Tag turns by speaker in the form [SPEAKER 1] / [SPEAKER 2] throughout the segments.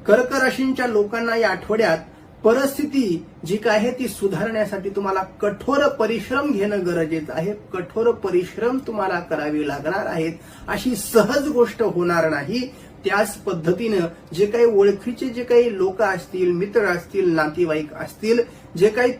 [SPEAKER 1] कर्क राशींच्या लोकांना या आठवड्यात परिस्थिती जी काय आहे ती सुधारण्यासाठी तुम्हाला कठोर परिश्रम घेणं गरजेचं आहे. कठोर परिश्रम तुम्हाला करावे लागणार आहेत. अशी सहज गोष्ट होणार नाही. त्याच पद्धतीनं जे काही ओळखीचे जे काही लोक असतील, मित्र असतील, नातेवाईक असतील, जे काही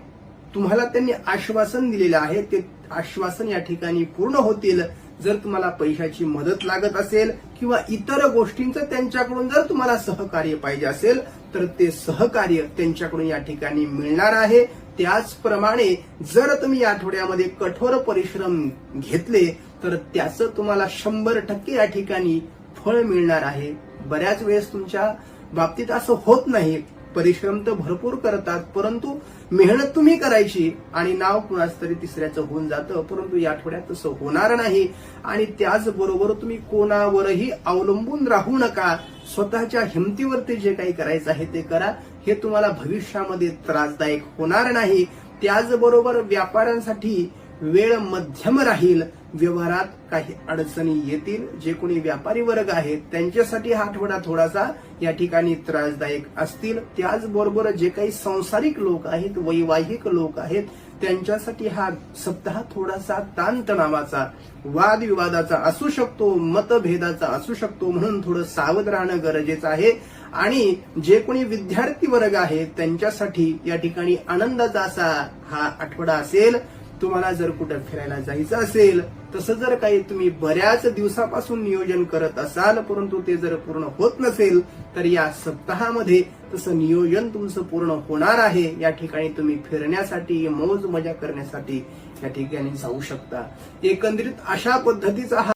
[SPEAKER 1] तुम्हाला त्यांनी आश्वासन दिलेलं आहे ते आश्वासन या ठिकाणी पूर्ण होतील. जर तुम्हाला पैशाची मदत लागत असेल किंवा इतर गोष्टींचं त्यांच्याकडून जर तुम्हाला सहकार्य पाहिजे असेल तर ते सहकार्य त्यांच्याकडून या ठिकाणी मिळणार आहे. त्याचप्रमाणे जर तुम्ही या आठवड्यामध्ये कठोर परिश्रम घेतले तर त्याचं तुम्हाला 100% या ठिकाणी फळ मिळणार आहे. बऱ्याच वेळेस तुमच्या बाबतीत असं होत नाही. परिश्रम तर भरपूर करतात परंतु मेहनत तुम्ही करायची आणि नाव कुणाच तरी तिसऱ्याचं होऊन जातं. परंतु या आठवड्यात तसं होणार नाही. आणि त्याचबरोबर तुम्ही कोणावरही अवलंबून राहू नका. स्वतःच्या हिमतीवरती जे काही करायचं आहे ते करा. हे तुम्हाला भविष्यामध्ये त्रासदायक होणार नाही. त्याचबरोबर व्यापाऱ्यांसाठी वेळ मध्यम राहील. व्यवहारात काही अडचणी येतील. जे कोणी व्यापारी वर्ग आहेत त्यांच्यासाठी हा आठवडा थोडासा या ठिकाणी त्रासदायक असतील. त्याचबरोबर जे काही सांसारिक लोक आहेत, वैवाहिक लोक आहेत त्यांच्यासाठी हा सप्ताह थोडासा ताणतणावाचा, वादविवादाचा असू शकतो, मतभेदाचा असू शकतो. म्हणून थोडं सावध राहणं गरजेचं आहे. आणि जे कोणी विद्यार्थी वर्ग आहे त्यांच्यासाठी या ठिकाणी आनंदाचा असा हा आठवडा असेल. तुम्हाला जर कुठं फिरायला जायचं असेल, तसं जर काही तुम्ही बऱ्याच दिवसापासून नियोजन करत असाल परंतु ते जर पूर्ण होत नसेल तर या सप्ताहामध्ये तसं नियोजन तुमचं पूर्ण होणार आहे. या ठिकाणी तुम्ही फिरण्यासाठी, मौज मजा करण्यासाठी या ठिकाणी जाऊ शकता. एकंदरीत अशा पद्धतीचा हा